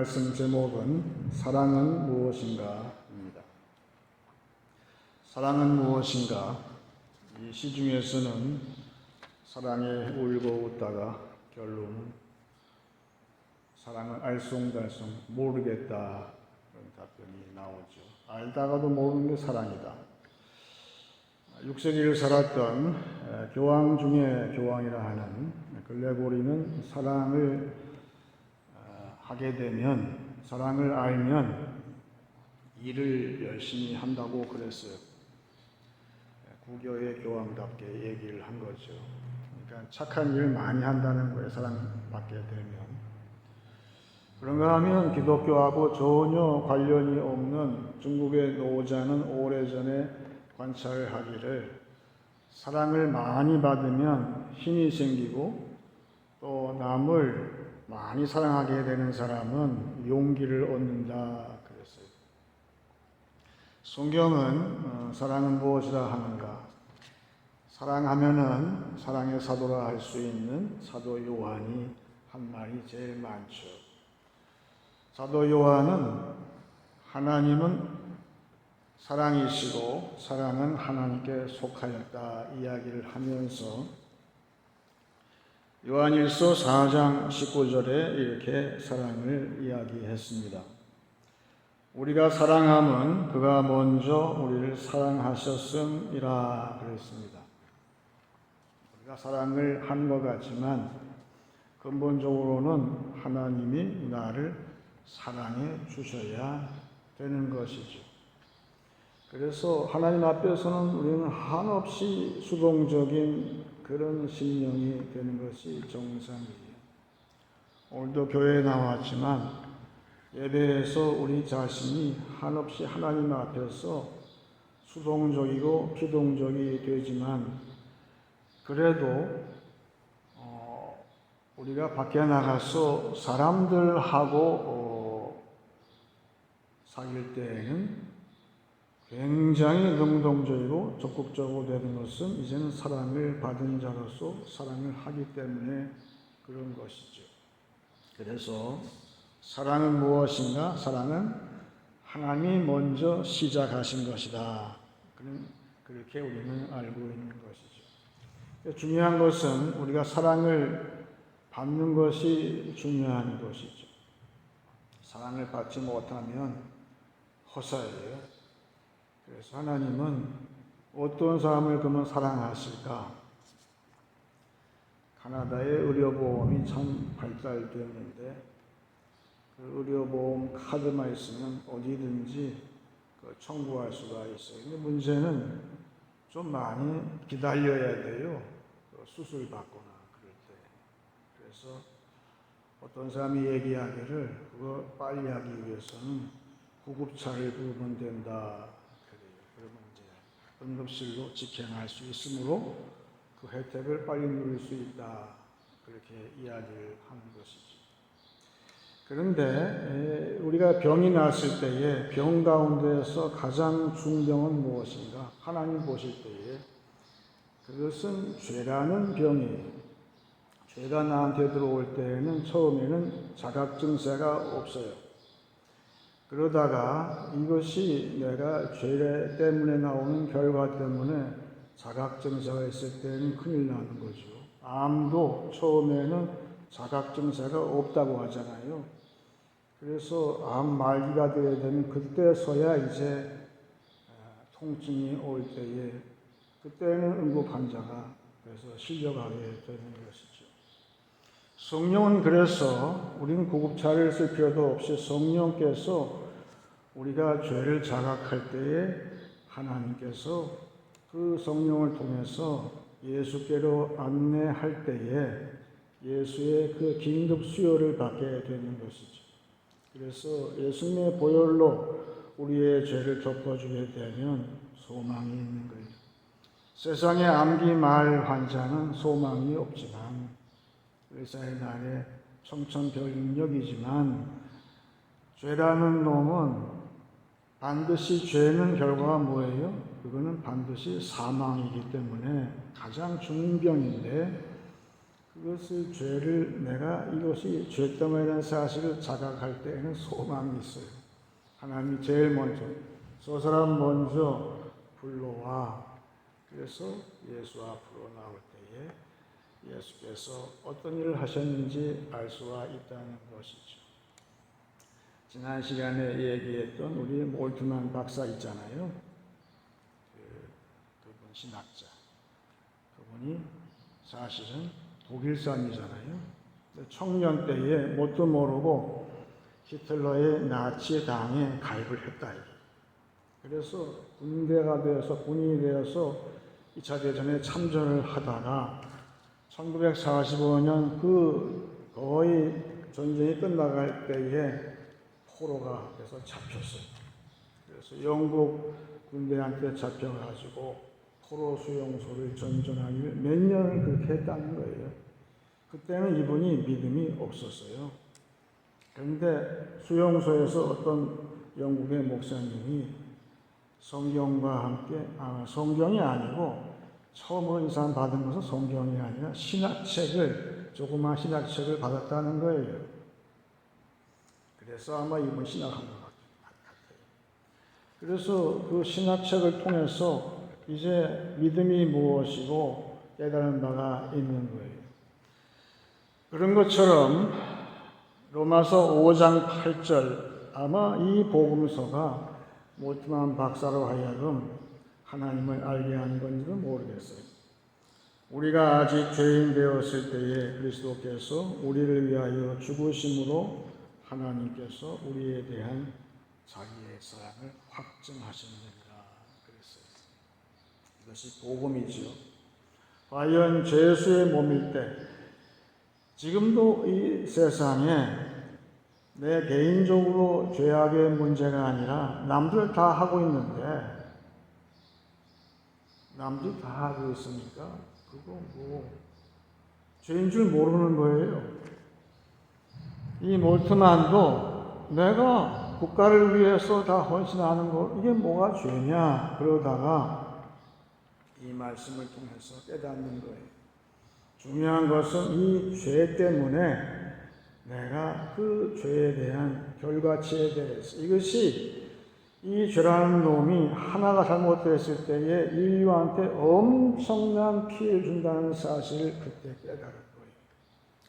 말씀 제목은 사랑은 무엇인가입니다. 사랑은 무엇인가? 이 시중에서는 사랑에 울고 웃다가 결론은 사랑을 알쏭달쏭 모르겠다 그런 답변이 나오죠. 알다가도 모르는 게 사랑이다. 6세기를 살았던 교황 중에 교황이라 하는 글레고리는 사랑을 하게 되면, 사랑을 알면 일을 열심히 한다고 그랬어요. 구교의 교황답게 얘기를 한 거죠. 그러니까 착한 일 많이 한다는 거예요. 사랑받게 되면. 그런가 하면 기독교하고 전혀 관련이 없는 중국의 노자는 오래전에 관찰하기를 사랑을 많이 받으면 힘이 생기고 또 남을 많이 사랑하게 되는 사람은 용기를 얻는다 그랬어요. 성경은 사랑은 무엇이라 하는가? 사랑하면은 사랑의 사도라 할 수 있는 사도 요한이 한 말이 제일 많죠. 사도 요한은 하나님은 사랑이시고 사랑은 하나님께 속하였다 이야기를 하면서 요한일서 4장 19절에 이렇게 사랑을 이야기했습니다. 우리가 사랑함은 그가 먼저 우리를 사랑하셨음이라 그랬습니다. 우리가 사랑을 한 것 같지만 근본적으로는 하나님이 나를 사랑해 주셔야 되는 것이죠. 그래서 하나님 앞에서는 우리는 한없이 수동적인 그런 심령이 되는 것이 정상이에요. 오늘도 교회에 나왔지만 예배에서 우리 자신이 한없이 하나님 앞에서 수동적이고 기동적이 되지만 그래도 우리가 밖에 나가서 사람들하고 사귈 때에는 굉장히 능동적이고 적극적으로 되는 것은 이제는 사랑을 받은 자로서 사랑을 하기 때문에 그런 것이죠. 그래서 사랑은 무엇인가? 사랑은 하나님이 먼저 시작하신 것이다. 그렇게 우리는 알고 있는 것이죠. 중요한 것은 우리가 사랑을 받는 것이 중요한 것이죠. 사랑을 받지 못하면 허사예요. 그래서 하나님은 어떤 사람을 그러면 사랑하실까? 카나다의 의료보험이 참 발달되었는데 그 의료보험 카드만 있으면 어디든지 청구할 수가 있어요. 근데 문제는 좀 많이 기다려야 돼요. 수술 받거나 그럴 때. 그래서 어떤 사람이 얘기하기를 그거 빨리 하기 위해서는 구급차를 부르면 된다. 그러면 이제 응급실로 직행할 수 있으므로 그 혜택을 빨리 누릴 수 있다. 그렇게 이야기를 하는 것이죠. 그런데 우리가 병이 났을 때에 병 가운데서 가장 중병은 무엇인가? 하나님 보실 때에 그것은 죄라는 병이에요. 죄가 나한테 들어올 때에는 처음에는 자각증세가 없어요. 그러다가 이것이 내가 죄 때문에 나오는 결과 때문에 자각증세가 있을 때는 큰일 나는 거죠. 암도 처음에는 자각증세가 없다고 하잖아요. 그래서 암 말기가 되어야 되는 그때서야 이제 통증이 올 때에 그때는 응급환자가 그래서 실려가게 되는 것이죠. 성령은 그래서 우리는 구급차를 쓸 필요도 없이 성령께서 우리가 죄를 자각할 때에 하나님께서 그 성령을 통해서 예수께로 안내할 때에 예수의 그 긴급 수요를 받게 되는 것이죠. 그래서 예수님의 보혈로 우리의 죄를 덮어주게 되면 소망이 있는 거예요. 세상의 암기 말 환자는 소망이 없지만 의사의 날에 청천벽력이지만 죄라는 놈은 반드시 죄는 결과가 뭐예요? 그거는 반드시 사망이기 때문에 가장 중병인데 그 그것의 죄를 내가 이것이 죄때문이라는 사실을 자각할 때에는 소망이 있어요. 하나님이 제일 먼저 저 사람 먼저 불러와. 그래서 예수 앞으로 나올 때에 예수께서 어떤 일을 하셨는지 알 수가 있다는 것이죠. 지난 시간에 얘기했던 우리 몰트만 박사 있잖아요. 그분 신학자. 그분이 사실은 독일 사람이잖아요. 청년 때에 뭣도 모르고 히틀러의 나치 당에 가입을 했다. 그래서 군대가 되어서 군인이 되어서 2차 대전에 참전을 하다가 1945년 그 거의 전쟁이 끝나갈 때에 포로가 돼서 잡혔어요. 그래서 영국 군대한테 잡혀가지고 포로 수용소를 전전하기를 몇 년을 그렇게 했다는 거예요. 그때는 이분이 믿음이 없었어요. 그런데 수용소에서 어떤 영국의 목사님이 성경과 함께, 성경이 아니고 처음으로 이 사람 받은 것은 성경이 아니라 신학책을, 조그마한 신학책을 받았다는 거예요. 그래서 아마 이분 신학한 것 같아요. 그래서 그 신학책을 통해서 이제 믿음이 무엇이고 깨달은 바가 있는 거예요. 그런 것처럼 로마서 5장 8절, 아마 이 복음서가 몰트만 박사로 하여금 하나님을 알게 한 건지는 모르겠어요. 우리가 아직 죄인 되었을 때에 그리스도께서 우리를 위하여 죽으심으로 하나님께서 우리에 대한 자기의 사랑을 확증하셨느니라 그랬어요. 이것이 복음이죠. 과연 죄수의 몸일 때 지금도 이 세상에 내 개인적으로 죄악의 문제가 아니라 남들 다 하고 있는데 남들 다 하고 있으니까 그거 뭐 죄인 줄 모르는 거예요. 이 몰트만도 내가 국가를 위해서 다 헌신하는 거 이게 뭐가 죄냐 그러다가 이 말씀을 통해서 깨닫는 거예요. 중요한 것은 이 죄 때문에 내가 그 죄에 대한 결과치에 대해서 이것이 이 죄라는 놈이 하나가 잘못됐을 때에 인류한테 엄청난 피해를 준다는 사실을 그때 깨달을 거예요.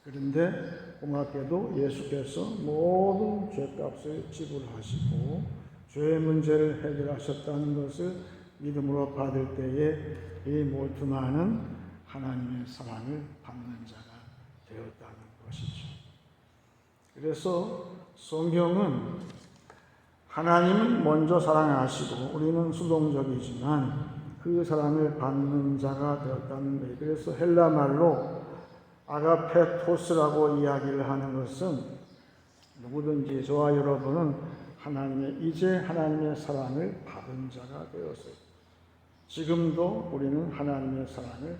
그런데 고맙게도 예수께서 모든 죄값을 지불하시고 죄의 문제를 해결하셨다는 것을 믿음으로 받을 때에 이 몰트만은 하나님의 사랑을 받는 자가 되었다는 것이죠. 그래서 성경은 하나님은 먼저 사랑하시고 우리는 수동적이지만 그 사랑을 받는 자가 되었다는 거예요. 그래서 헬라 말로 아가페토스라고 이야기를 하는 것은 누구든지 저와 여러분은 이제 하나님의 사랑을 받은 자가 되었어요. 지금도 우리는 하나님의 사랑을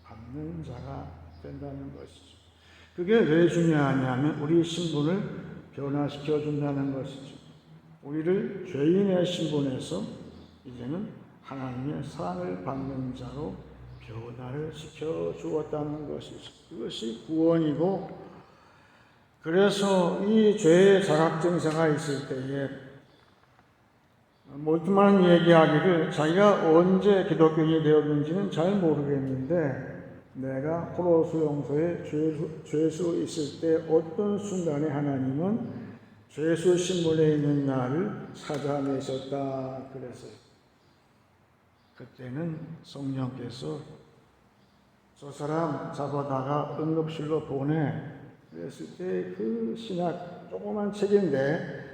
받는 자가 된다는 것이죠. 그게 왜 중요하냐면 우리 신분을 변화시켜 준다는 것이죠. 우리를 죄인의 신분에서 이제는 하나님의 사랑을 받는 자로 변화를 시켜 주었다는 것이죠. 그것이 구원이고, 그래서 이 죄의 자각증세가 있을 때에 몰트만 얘기하기를 자기가 언제 기독교인이 되었는지는 잘 모르겠는데 내가 포로 수용소에 죄수 있을 때 어떤 순간에 하나님은 죄수 신분에 있는 나를 찾아내셨다 그랬어요. 그때는 성령께서 저 사람 잡아다가 응급실로 보내 그랬을 때 그 신학 조그만 책인데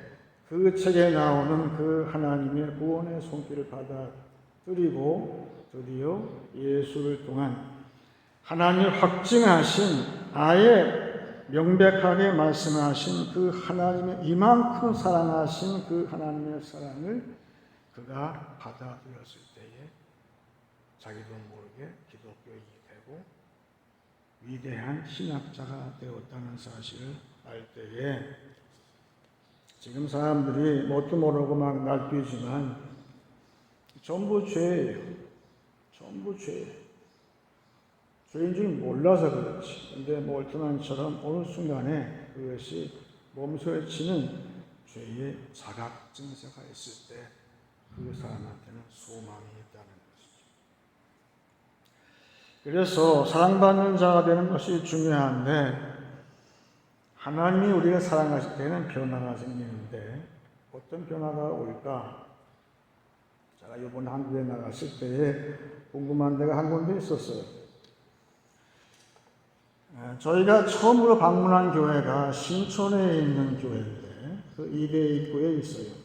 그 책에 나오는 그 하나님의 구원의 손길을 받아들이고 드디어 예수를 통한 하나님이 확증하신 아예 명백하게 말씀하신 그 하나님의 이만큼 사랑하신 그 하나님의 사랑을 그가 받아들였을 때에 자기도 모르게 기독교인이 되고 위대한 신학자가 되었다는 사실을 알 때에 지금 사람들이 뭣도 모르고 막 날뛰지만 전부 죄예요. 전부 죄예요. 죄인 줄 몰라서 그렇지. 근데 몰트만처럼 어느 순간에 그것이 몸소리 치는 죄의 자각 증세가 있을 때 그 사람한테는 소망이 있다는 것이죠. 그래서 사랑받는 자가 되는 것이 중요한데, 하나님이 우리가 사랑하실 때는 변화가 생기는데 어떤 변화가 올까? 제가 이번 한국에 나갔을 때에 궁금한 데가 한 군데 있었어요. 저희가 처음으로 방문한 교회가 신촌에 있는 교회인데 그 2대 입구에 있어요.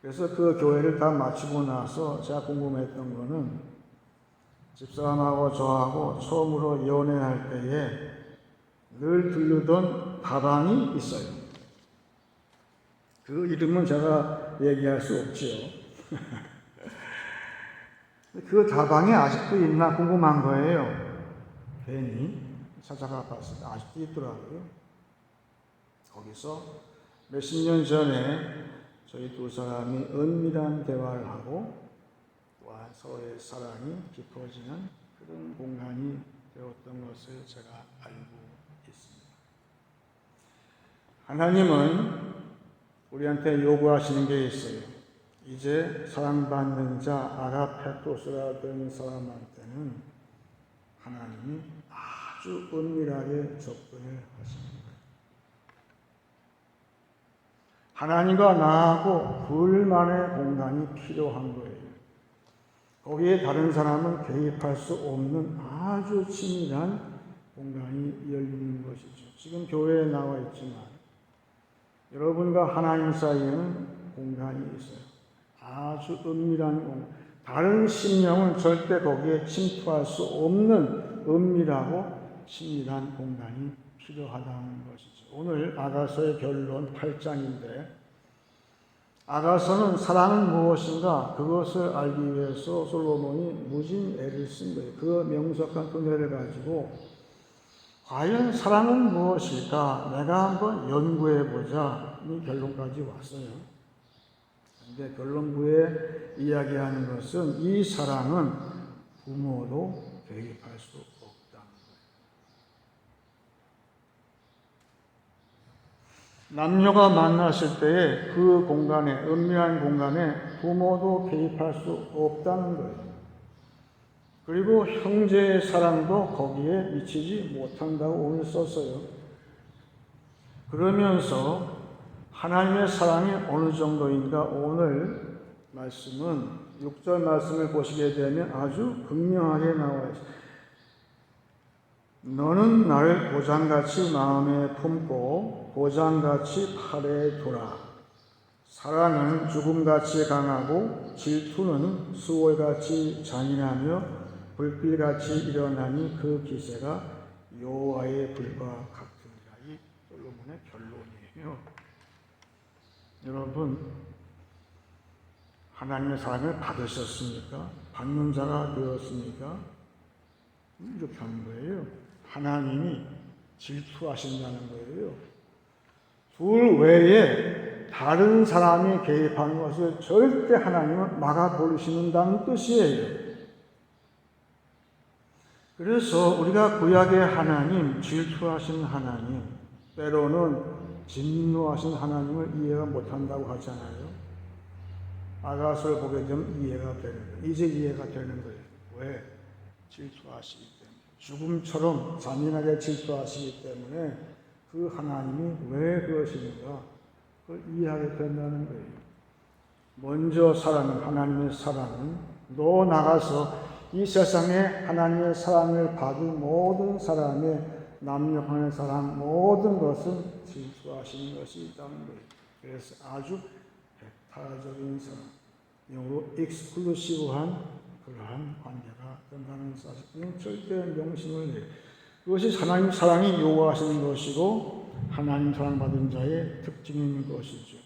그래서 그 교회를 다 마치고 나서 제가 궁금했던 거는 집사람하고 저하고 처음으로 연애할 때에 늘 들르던 다방이 있어요. 그 이름은 제가 얘기할 수 없지요. 그 다방이 아직도 있나 궁금한 거예요. 괜히 찾아가 봤을 때 아직도 있더라고요. 거기서 몇십 년 전에 저희 두 사람이 은밀한 대화를 하고 또한 서로의 사랑이 깊어지는 그런 공간이 되었던 것을 제가 알고 있습니다. 하나님은 우리한테 요구하시는 게 있어요. 이제 사랑받는 자 아가페토스라 된 사람한테는 하나님이 아주 은밀하게 접근을 하십니다. 하나님과 나하고 둘만의 공간이 필요한 거예요. 거기에 다른 사람은 개입할 수 없는 아주 치밀한 공간이 열리는 것이죠. 지금 교회에 나와 있지만 여러분과 하나님 사이에는 공간이 있어요. 아주 은밀한 공간. 다른 심령은 절대 거기에 침투할 수 없는 은밀하고 치밀한 공간이 필요하다는 것이죠. 오늘 아가서의 결론 8장인데 아가서는 사랑은 무엇인가 그것을 알기 위해서 솔로몬이 무진 애를 쓴 거예요. 그 명석한 은혜를 가지고 과연 사랑은 무엇일까 내가 한번 연구해보자 이 결론까지 왔어요. 그런데 결론부에 이야기하는 것은 이 사랑은 부모도 개입할 수 없다는 거예요. 남녀가 만났을 때에 그 공간에, 은밀한 공간에 부모도 개입할 수 없다는 거예요. 그리고 형제의 사랑도 거기에 미치지 못한다고 오늘 썼어요. 그러면서 하나님의 사랑이 어느 정도인가 오늘 말씀은 6절 말씀을 보시게 되면 아주 극명하게 나와 있어요. 너는 나를 고장같이 마음에 품고 고장같이 팔에 두라. 사랑은 죽음같이 강하고 질투는 수월같이 잔인하며 불길같이 일어나니 그 기세가 여호와의 불과 같으리라. 이 솔로몬의 결론이에요. 여러분, 하나님의 사랑을 받으셨습니까? 받는 자가 되었습니까? 이렇게 하는 거예요. 하나님이 질투하신다는 거예요. 둘 외에 다른 사람이 개입하는 것을 절대 하나님은 막아버리신다는 뜻이에요. 그래서 우리가 구약의 하나님, 질투하신 하나님, 때로는 진노하신 하나님을 이해가 못한다고 하잖아요. 아가서를 보게 되면 이해가 되는 거예요. 이제 이해가 되는 거예요. 왜? 질투하시기 때문에. 죽음처럼 잔인하게 질투하시기 때문에 그 하나님이 왜 그러시는가? 그걸 이해하게 된다는 거예요. 먼저 사랑은, 하나님의 사랑은 너 나가서 이 세상에 하나님의 사랑을 받은 모든 사람의 남녀 간의 사랑 모든 것은 질투하시는 것이 있다는 거예요. 그래서 아주 배타적인 사랑, 영어로 익스클루시브한 그러한 관계가 된다는 사실은 절대 명심을 해요. 그것이 하나님 사랑이 요구하시는 것이고 하나님 사랑받은 자의 특징인 것이죠.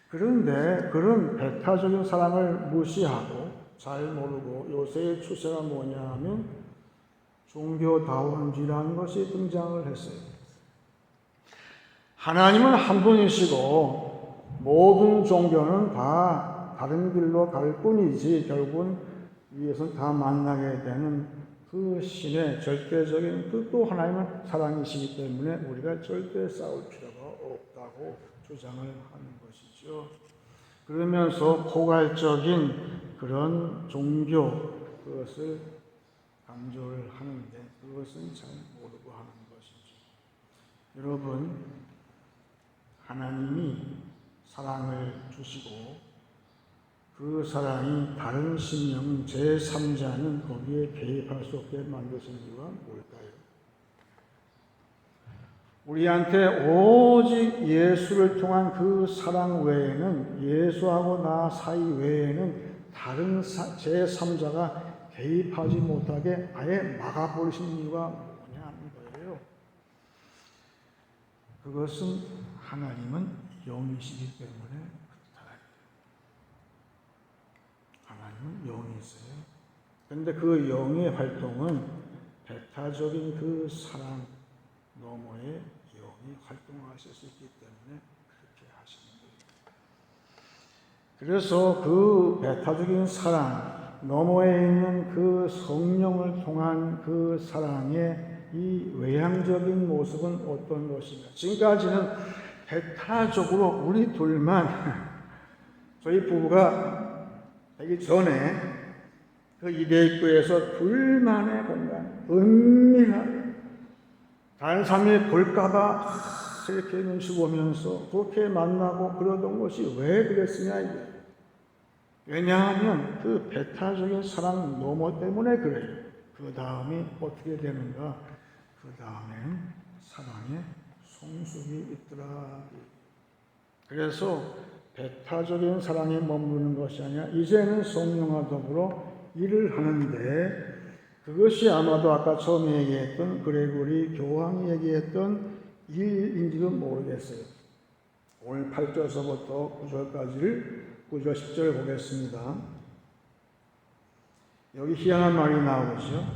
그런데 그런 배타적인 사랑을 무시하고 잘 모르고 요새의 추세가 뭐냐 하면 종교다원주의라는 것이 등장을 했어요. 하나님은 한 분이시고 모든 종교는 다 다른 길로 갈 뿐이지 결국은 위에서 다 만나게 되는 그 신의 절대적인 그 또 하나님은 사랑이시기 때문에 우리가 절대 싸울 필요가 없다고 주장을 하는 것이죠. 그러면서 포괄적인 그런 종교 그것을 강조를 하는데 그것은 잘 모르고 하는 것이죠. 여러분, 하나님이 사랑을 주시고 그 사랑이 다른 신령 제3자는 거기에 개입할 수 없게 만드신 이유가 뭘까요? 우리한테 오직 예수를 통한 그 사랑 외에는 예수하고 나 사이 외에는 다른 제3자가 개입하지 못하게 아예 막아버리신 이유가 뭐냐 하는 거예요. 그것은 하나님은 영이시기 때문에 하나님은 영이세요. 그런데 그 영의 활동은 배타적인 그 사랑 너머에 영이 활동하실 수 있기 때문에 그렇게 하시는 거예요. 그래서 그 배타적인 사랑 너머에 있는 그 성령을 통한 그 사랑의 이 외향적인 모습은 어떤 것인가? 지금까지는 배타적으로 우리 둘만 저희 부부가 되기 전에 그 이대입구에서 둘만의 공간, 은밀하게 다른 사람이 볼까봐 이렇게 눈치 보면서 그렇게 만나고 그러던 것이 왜 그랬으냐 이게. 왜냐하면 그 배타적인 사랑 너머 때문에 그래요. 그 다음이 어떻게 되는가? 그 다음에는 사랑의 성숙이 있더라. 그래서 배타적인 사랑에 머무르는 것이 아니라 이제는 성령과 더불어 일을 하는데 그것이 아마도 아까 처음에 얘기했던 그레고리 교황이 얘기했던 일인지도 모르겠어요. 오늘 8절서부터 9절까지를 9절 10절 보겠습니다. 여기 희한한 말이 나오죠.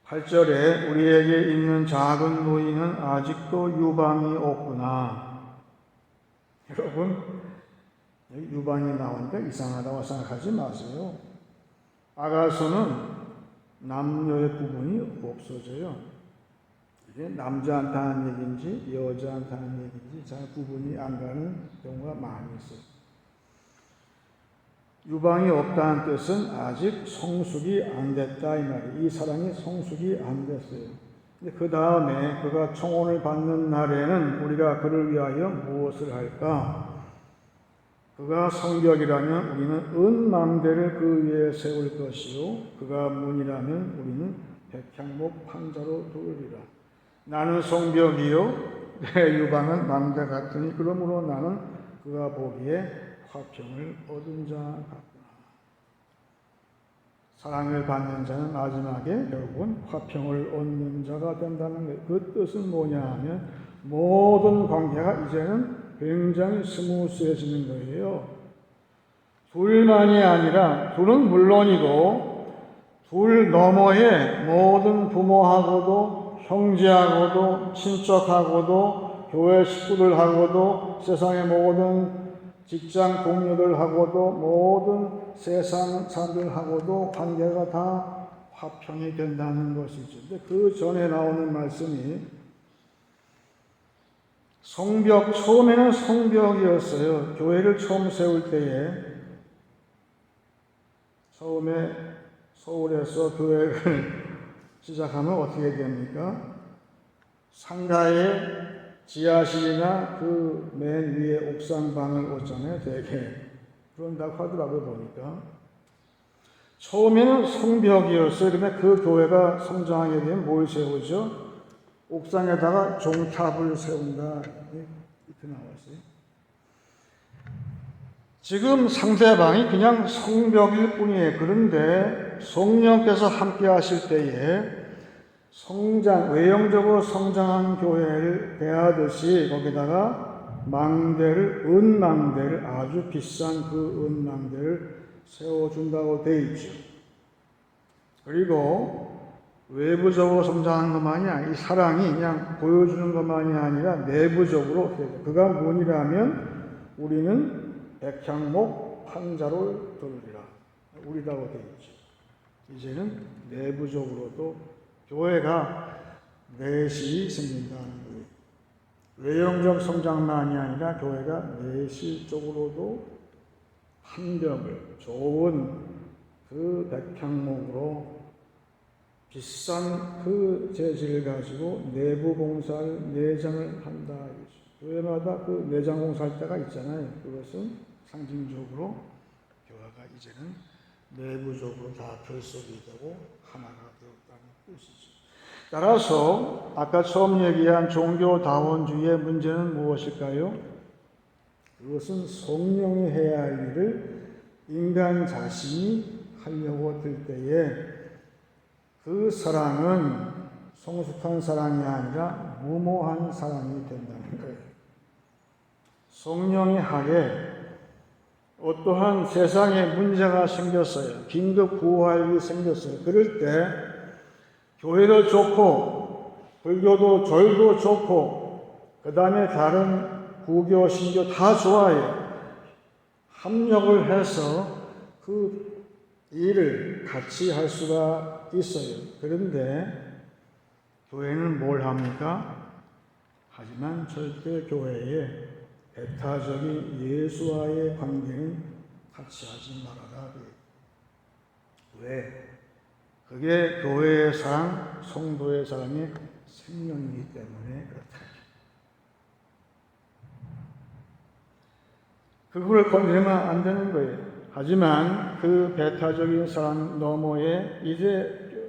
8절에 우리에게 있는 작은 노인은 아직도 유방이 없구나. 여러분, 여기 유방이 나오니까 이상하다고 생각하지 마세요. 아가서는 남녀의 구분이 없어져요. 이게 남자한테 하는 얘기인지 여자한테 하는 얘기인지 잘 구분이 안 가는 경우가 많이 있어요. 유방이 없다는 뜻은 아직 성숙이 안 됐다 이 말이에요. 이 사랑이 성숙이 안 됐어요. 그 다음에 그가 청혼을 받는 날에는 우리가 그를 위하여 무엇을 할까? 그가 성벽이라면 우리는 은망대를 그 위에 세울 것이요 그가 문이라면 우리는 백향목 판자로 두으리라. 나는 성벽이요 내 유방은 망대 같으니 그러므로 나는 그가 보기에 화평을 얻은 자 같구나. 사랑을 받는 자는 마지막에 결국은 화평을 얻는 자가 된다는 거예요. 그 뜻은 뭐냐 하면 모든 관계가 이제는 굉장히 스무스해지는 거예요. 둘만이 아니라 둘은 물론이고 둘 너머에 모든 부모하고도 형제하고도 친척하고도 교회 식구들하고도 세상의 모든 직장 동료들하고도 모든 세상 사람들하고도 관계가 다 화평이 된다는 것이죠. 근데 그 전에 나오는 말씀이 성벽, 처음에는 성벽이었어요. 교회를 처음 세울 때에 처음에 서울에서 교회를 시작하면 어떻게 됩니까? 상가에 지하실이나 그 맨 위에 옥상방을 얻잖아요, 되게. 그런다고 하더라고요, 보니까. 처음에는 성벽이었어요. 그런데 그 교회가 성장하게 되면 뭘 세우죠? 옥상에다가 종탑을 세운다. 이렇게 나왔어요. 지금 상대방이 그냥 성벽일 뿐이에요. 그런데 성령께서 함께 하실 때에 외형적으로 성장한 교회를 대하듯이 거기다가 은망대를 아주 비싼 그 은망대를 세워준다고 되어 있죠. 그리고 외부적으로 성장하는 것만이 아니라 이 사랑이 그냥 보여주는 것만이 아니라 내부적으로 그가 문이라면 우리는 백향목 판자로 들으리라. 우리라고 되어 있죠. 이제는 내부적으로도 교회가 넷이 생긴다는 거예요. 외형적 성장만이 아니라 교회가 내실적으로도 환경을 좋은 그 백향목으로 비싼 그 재질을 가지고 내부 공사를 내장을 한다. 교회마다 그 내장 공사할 때가 있잖아요. 그것은 상징적으로 교회가 이제는 내부적으로 다 결속이 되고 하나가 되었다는 뜻이죠. 따라서 아까 처음 얘기한 종교다원주의의 문제는 무엇일까요? 그것은 성령이 해야 할 일을 인간 자신이 하려고 들 때에 그 사랑은 성숙한 사랑이 아니라 무모한 사랑이 된다는 거예요. 성령이 하게 어떠한 세상에 문제가 생겼어요. 긴급 구호할 일이 생겼어요. 그럴 때 교회도 좋고 불교도 절도 좋고 그 다음에 다른 구교, 신교 다 좋아요. 합력을 해서 그 일을 같이 할 수가 있어요. 그런데 교회는 뭘 합니까? 하지만 절대 교회에 배타적인 예수와의 관계는 같이 하지 말아라. 왜? 그게 교회의 사랑, 성도의 사랑의 생명이기 때문에 그렇다. 그걸 건드리면 안 되는 거예요. 하지만 그 배타적인 사랑 너머에 이제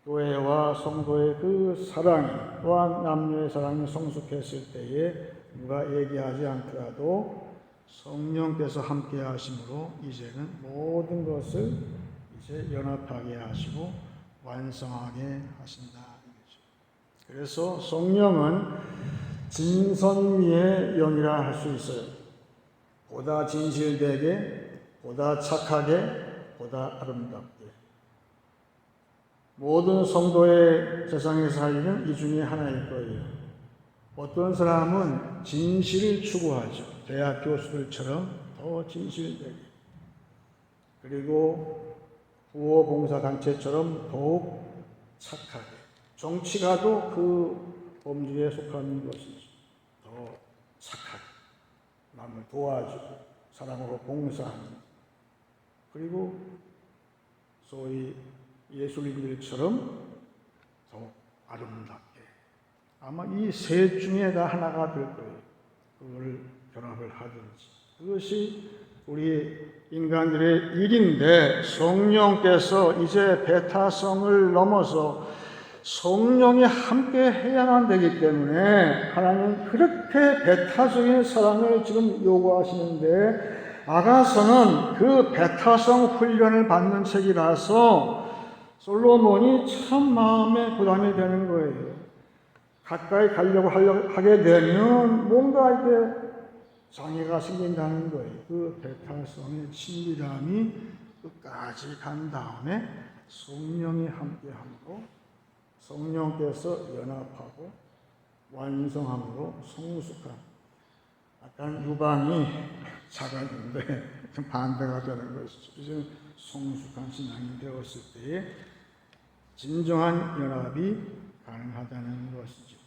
교회와 성도의 그 사랑과 남녀의 사랑이 성숙했을 때에 누가 얘기하지 않더라도 성령께서 함께 하심으로 이제는 모든 것을 이제 연합하게 하시고 완성하게 하신다. 그래서 성령은 진선미의 영이라 할 수 있어요. 보다 진실되게, 보다 착하게, 보다 아름답게. 모든 성도의 세상에서 할 일은 이 중에 하나일 거예요. 어떤 사람은 진실을 추구하죠. 대학 교수들처럼 더 진실되게. 그리고 구호봉사단체처럼 더욱 착하게. 정치가도 그 범주에 속하는 것이죠. 더 착하게. 남을 도와주고 사랑으로 봉사하는. 그리고 소위 예술인들처럼 더욱 아름답게. 아마 이 셋 중에 다 하나가 될 거예요. 그걸 결합을 하든지. 그것이 우리 인간들의 일인데 성령께서 이제 배타성을 넘어서 성령이 함께 해야만 되기 때문에 하나님은 그렇게 배타적인 사랑을 지금 요구하시는데 아가서는 그 배타성 훈련을 받는 책이라서 솔로몬이 참 마음에 부담이 되는 거예요. 가까이 가려고 하게 되면 뭔가 이렇게 장애가 생긴다는 거예요. 그 배타성의 친밀함이 끝까지 간 다음에 성령이 함께함으로 성령께서 연합하고 완성함으로 성숙한, 약간 유방이 작았는데 반대가 되는 것이죠. 이제 성숙한 신앙이 되었을 때에 진정한 연합이 가능하다는 것이죠.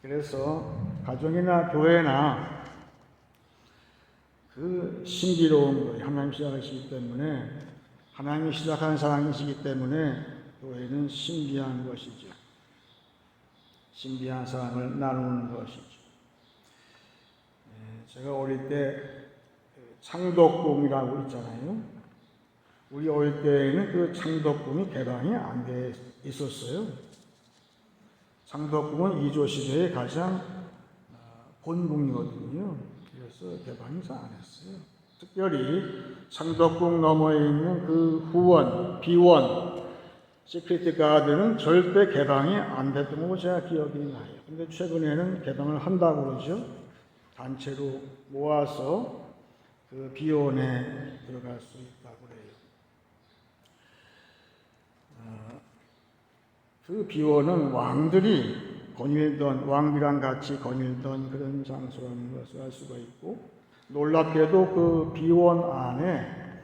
그래서 가정이나 교회나 그 신비로운 거예요. 하나님 시작하시기 때문에, 하나님이 시작한 사랑이시기 때문에 교회는 신비한 것이죠. 신비한 사랑을 나누는 것이죠. 제가 어릴 때 창덕궁이라고 있잖아요. 우리 어릴 때에는 그 창덕궁이 개방이 안 돼 있었어요. 창덕궁은 이조 시대의 가장 본궁이거든요. 그래서 개방이 잘 안 했어요. 특별히 창덕궁 너머에 있는 그 후원, 비원, 시크릿 가든은 절대 개방이 안 됐던 거 제가 기억이 나요. 근데 최근에는 개방을 한다고 그러죠. 단체로 모아서 그 비원에 들어갈 수 있다고 그래요. 그 비원은 왕들이 거닐던, 왕비랑 같이 거닐던 그런 장소라는 것을 알 수가 있고, 놀랍게도 그 비원 안에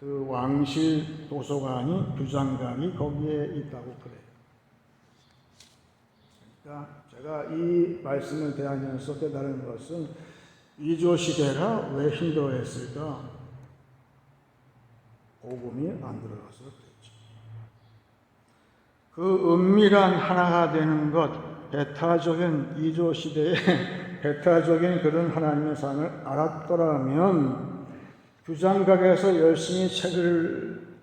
그 왕실 도서관이 규장각이 거기에 있다고 그래요. 그러니까 제가 이 말씀을 대하면서 깨달은 것은 이조 시대가 왜 힘들어했을까? 복음이 안 들어가서 그랬죠. 그 은밀한 하나가 되는 것, 배타적인 이조 시대에 배타적인 그런 하나님의 삶을 알았더라면 규장각에서 열심히 책을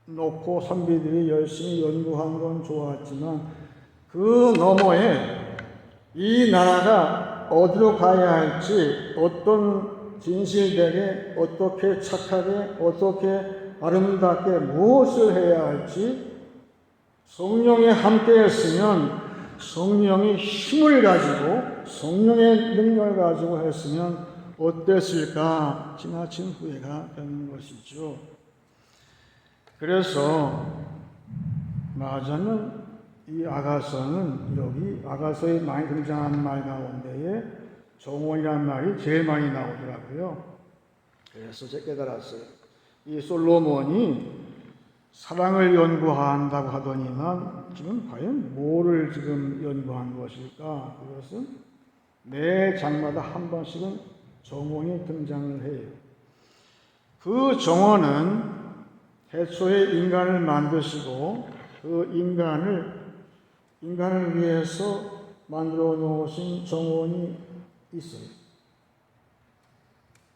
놓고 선비들이 열심히 연구한 건 좋았지만 그 너머에 이 나라가 어디로 가야 할지, 어떤 진실되게, 어떻게 착하게, 어떻게 아름답게 무엇을 해야 할지 성령이 함께 했으면, 성령이 힘을 가지고 성령의 능력을 가지고 했으면 어땠을까? 지나친 후회가 되는 것이죠. 그래서 말하자면 이 아가서는 여기 아가서에 많이 등장하는 말 가운데에 정원이라는 말이 제일 많이 나오더라고요. 그래서 제가 깨달았어요. 이 솔로몬이 사랑을 연구한다고 하더니만 지금 과연 뭐를 지금 연구한 것일까? 그것은 매 장마다 한 번씩은 정원이 등장을 해요. 그 정원은 태초에 인간을 만드시고 그 인간을 위해서 만들어 놓으신 정원이 있어요.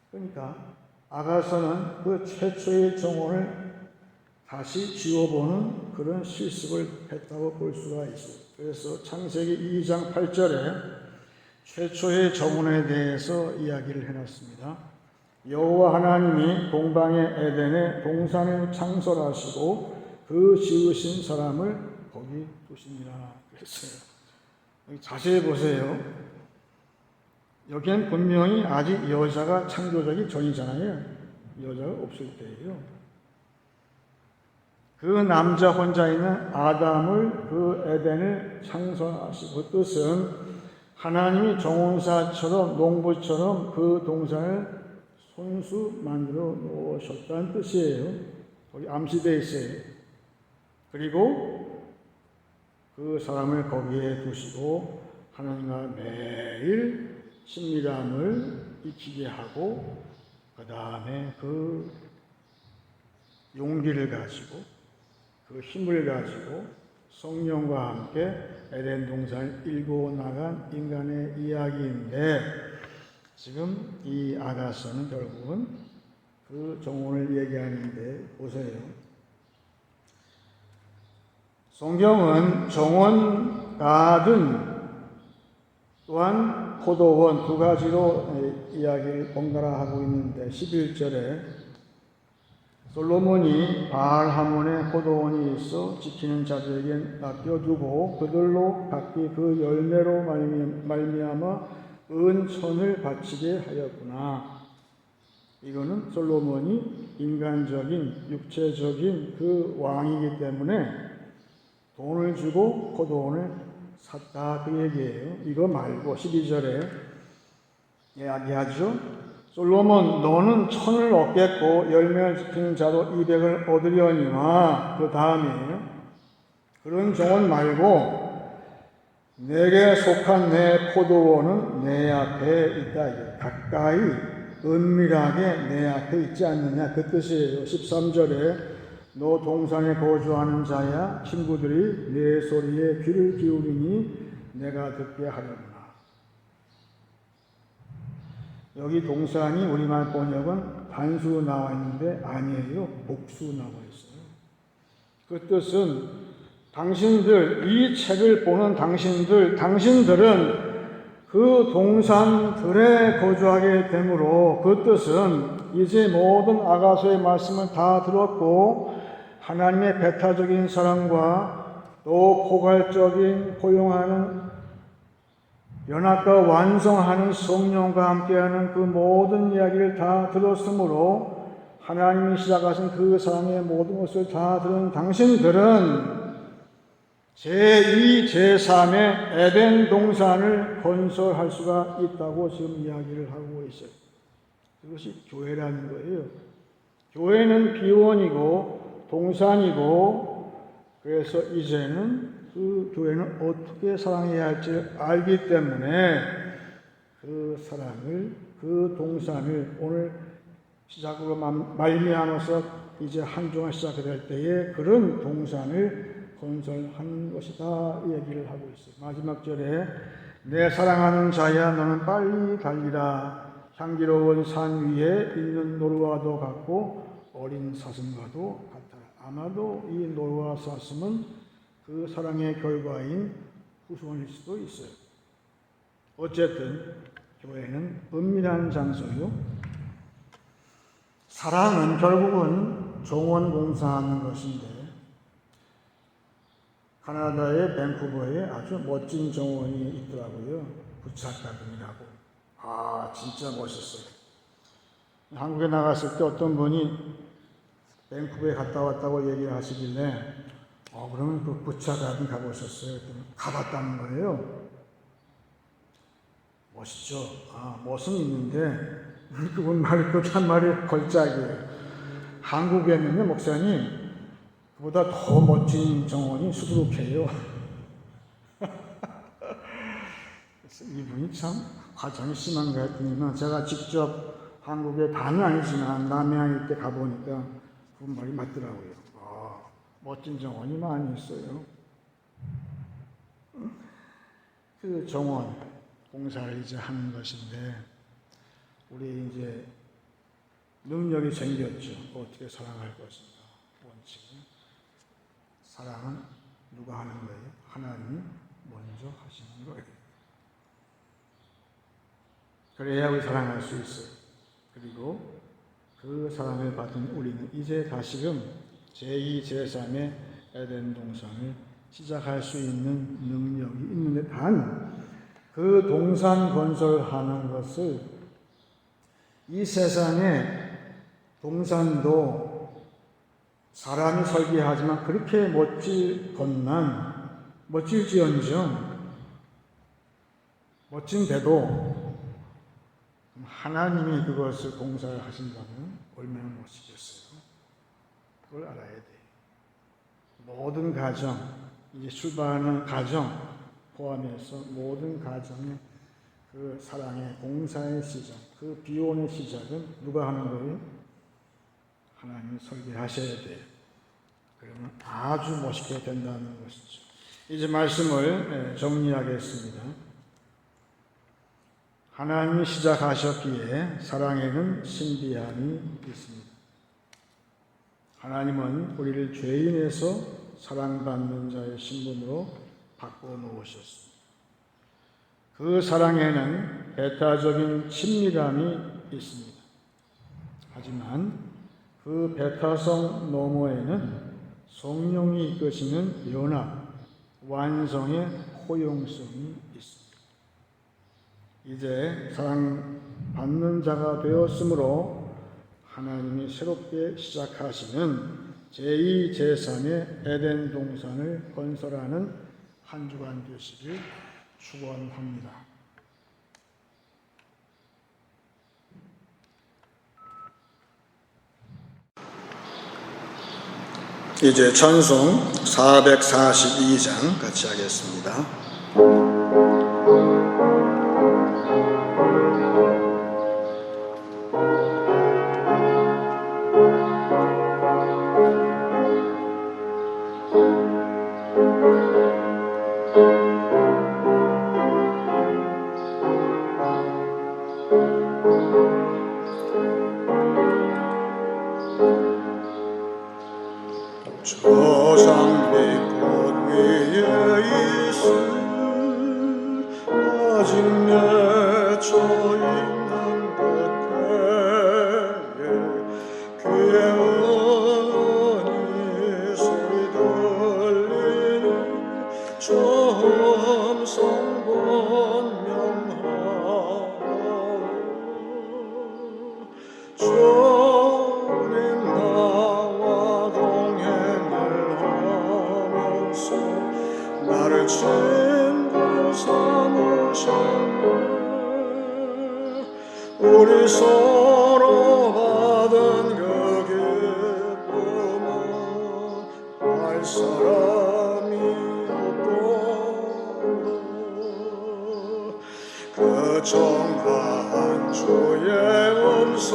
그러니까 아가서는 그 최초의 정원을 다시 지워보는 그런 실습을 했다고 볼 수가 있어요. 그래서 창세기 2장 8절에 최초의 정원에 대해서 이야기를 해놨습니다. 여호와 하나님이 동방의 에덴에 동산을 창설하시고 그 지으신 사람을 거기 두시니라 그랬어요. 여기 자세히 보세요. 여기엔 분명히 아직 여자가 창조되기 전이잖아요. 여자가 없을 때예요. 그 남자 혼자 있는 아담을 그 에덴을 창설하시고, 그 뜻은 하나님이 정원사처럼 농부처럼 그 동산을 손수 만들어 놓으셨다는 뜻이에요. 거기 암시되어 있어요. 그리고 그 사람을 거기에 두시고 하나님과 매일 친밀함을 익히게 하고 그 다음에 그 용기를 가지고 그 힘을 가지고 성령과 함께 에덴 동산을 일궈 나간 인간의 이야기인데, 지금 이 아가서는 결국은 그 정원을 얘기하는데 보세요. 성경은 정원, 가든 또한 포도원 두 가지로 이야기를 번갈아 하고 있는데 11절에 솔로몬이 바알 하몬에 포도원이 있어 지키는 자들에게 맡겨두고 그들로 각기 그 열매로 말미암아 은천을 바치게 하였구나. 이거는 솔로몬이 인간적인 육체적인 그 왕이기 때문에 돈을 주고 포도원을 샀다 그 얘기예요. 이거 말고 12절에 이야기하죠. 솔로몬 너는 천을 얻겠고 열매를 지키는 자도 200을 얻으려니와 그 다음이에요. 그런 정원 말고 내게 속한 내 포도원은 내 앞에 있다. 가까이 은밀하게 내 앞에 있지 않느냐 그 뜻이에요. 13절에 너 동산에 거주하는 자야 친구들이 내 소리에 귀를 기울이니 내가 듣게 하려나. 여기 동산이 우리말 번역은 단수 나와 있는데 아니에요. 복수 나와 있어요. 그 뜻은 당신들, 이 책을 보는 당신들은 그 동산들에 거주하게 되므로 그 뜻은 이제 모든 아가서의 말씀을 다 들었고 하나님의 배타적인 사랑과 또 포괄적인 포용하는 연합과 완성하는 성령과 함께하는 그 모든 이야기를 다 들었으므로 하나님이 시작하신 그 사랑의 모든 것을 다 들은 당신들은 제2, 제3의 에덴 동산을 건설할 수가 있다고 지금 이야기를 하고 있어요. 그것이 교회라는 거예요. 교회는 비원이고 동산이고, 그래서 이제는 그 교회는 어떻게 사랑해야 할지 알기 때문에 그 사랑을, 그 동산을 오늘 시작으로 말미암아서 이제 한 주가 시작될 때에 그런 동산을 건설하는 것이다, 이 얘기를 하고 있어요. 마지막 절에 내 사랑하는 자야 너는 빨리 달리라. 향기로운 산 위에 있는 노루와도 같고 어린 사슴과도 같아. 아마도 이 노루와 사슴은 그 사랑의 결과인 후손일 수도 있어요. 어쨌든 교회는 은밀한 장소요. 사랑은 결국은 정원 공사하는 것인데, 카나다의 밴쿠버에 아주 멋진 정원이 있더라고요. 부착가든이라고. 아, 진짜 멋있어요. 한국에 나갔을 때 어떤 분이 밴쿠버에 갔다 왔다고 얘기를 하시길래, 그러면 그 부착가든 가보셨어요? 가봤다는 거예요. 멋있죠? 멋은 있는데, 그분 말이 그렇게 한 말이 걸작이에요. 한국에는요, 목사님, 그보다 더 멋진 정원이 수두룩해요. 이분이 참 과장이 심한가 했더니만, 제가 직접 한국에 다는 아니지만 남해안 때 가보니까 그 말이 맞더라고요. 멋진 정원이 많이 있어요. 그 정원 공사를 이제 하는 것인데, 우리 이제 능력이 생겼죠. 어떻게 사랑할 것인가 원칙은. 사랑은 누가 하는 거예요? 하나님이 먼저 하시는 거예요. 그래야 우리 사랑할 수 있어요. 그리고 그 사랑을 받은 우리는 이제 다시금 제2, 제3의 에덴 동산을 시작할 수 있는 능력이 있는데, 단 그 동산 건설하는 것을 이 세상에 동산도 사람이 설계하지만 그렇게 멋질지언정 멋진데도 하나님이 그것을 공사를 하신다면 얼마나 멋지겠어요. 그걸 알아야 돼요. 모든 가정, 이제 출발하는 가정 포함해서 모든 가정의 그 사랑의 공사의 시작, 그 비원의 시작은 누가 하는 거예요? 하나님이 설계하셔야 돼요. 그러면 아주 멋있게 된다는 것이죠. 이제 말씀을 정리하겠습니다. 하나님이 시작하셨기에 사랑에는 신비함이 있습니다. 하나님은 우리를 죄인에서 사랑받는 자의 신분으로 바꿔놓으셨습니다. 그 사랑에는 배타적인 친밀함이 있습니다. 하지만 그 배타성 너머에는 성령이 이끄시는 연합, 완성의 호용성이 있습니다. 이제 사랑받는 자가 되었으므로 하나님이 새롭게 시작하시는 제2, 제3의 에덴 동산을 건설하는 한 주간 되시길 축원합니다. 이제 찬송 442장 같이 하겠습니다. 우리 서로 받은 그 사람이 없고 그 정한 주의 음성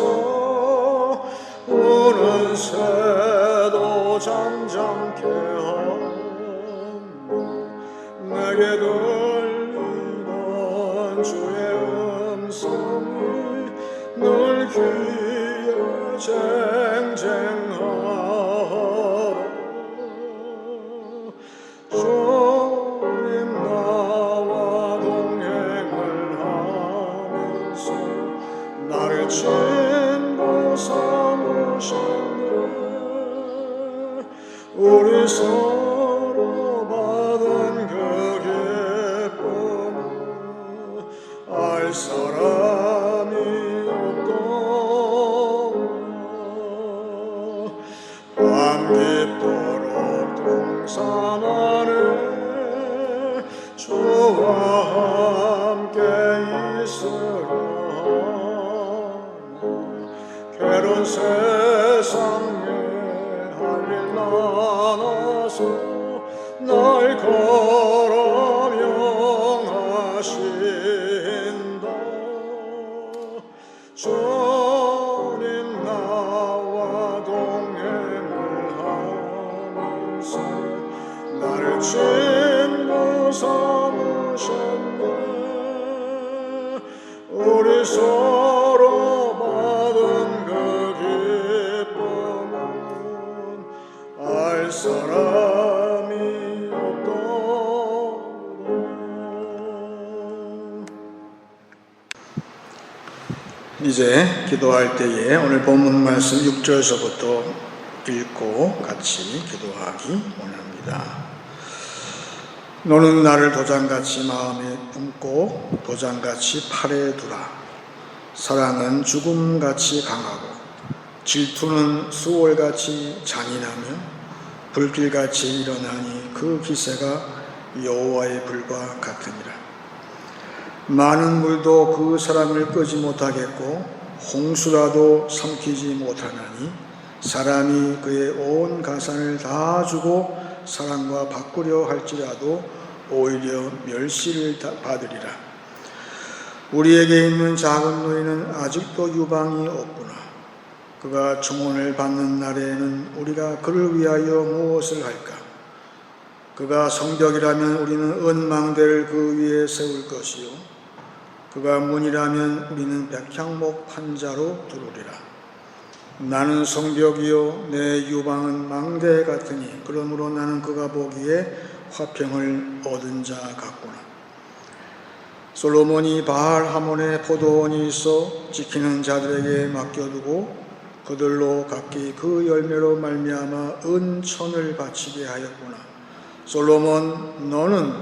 우는 새도 잠잠케 하며 내게 들리던 주의 음성이 늘 귀에 쟁쟁하라. 주님 나와 동행을 하면서 나를 친구 삼으셨네. 우리 서로 받은 그 기쁨을 알 사람이 없도록 밤 깊도록 동산 안에 주와 함께 있으려 하나 괴로운 세상에 할 일 많아서 날 걸어 명하신다. 주님 나와 동행을 하면서 나를 친구 삼으셨네. 우리 서로 받은 그 기쁨은 알 사람이 없도록. 이제 기도할 때에 오늘 본문 말씀 6절서부터 읽고 같이 기도하기 원합니다. 너는 나를 도장같이 마음에 품고 도장같이 팔에 두라. 사랑은 죽음같이 강하고 질투는 수월같이 잔인하며 불길같이 일어나니 그 기세가 여호와의 불과 같으니라. 많은 물도 그 사람을 끄지 못하겠고 홍수라도 삼키지 못하나니 사람이 그의 온 가산을 다 주고 사랑과 바꾸려 할지라도 오히려 멸시를 받으리라. 우리에게 있는 작은 노인은 아직도 유방이 없구나. 그가 청혼을 받는 날에는 우리가 그를 위하여 무엇을 할까? 그가 성벽이라면 우리는 은망대를 그 위에 세울 것이요 그가 문이라면 우리는 백향목 판자로 두르리라. 나는 성벽이요 내 유방은 망대 같으니 그러므로 나는 그가 보기에 화평을 얻은 자 같구나. 솔로몬이 바알 하몬에 포도원이 있어 지키는 자들에게 맡겨두고 그들로 각기 그 열매로 말미암아 은천을 바치게 하였구나. 솔로몬 너는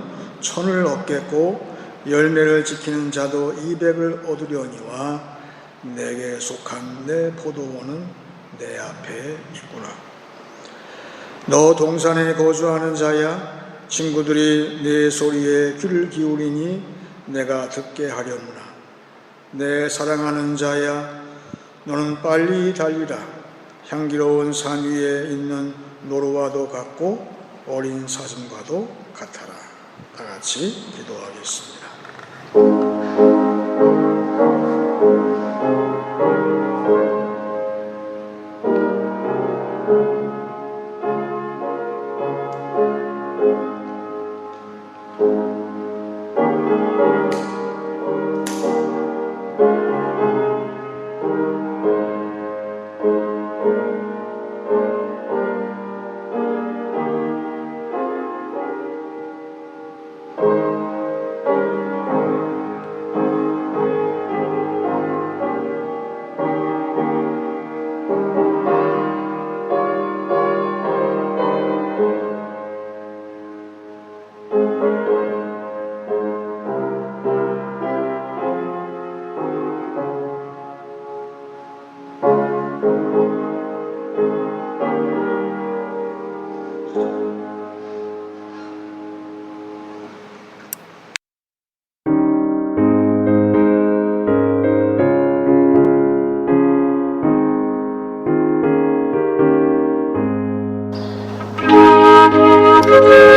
천을 얻겠고 열매를 지키는 자도 200을 얻으려니와 내게 속한 내 포도원은 내 앞에 있구나. 너 동산에 거주하는 자야, 친구들이 내 소리에 귀를 기울이니 내가 듣게 하려무나. 내 사랑하는 자야, 너는 빨리 달리라. 향기로운 산 위에 있는 노루와도 같고 어린 사슴과도 같아라. 다 같이 기도하겠습니다. 네.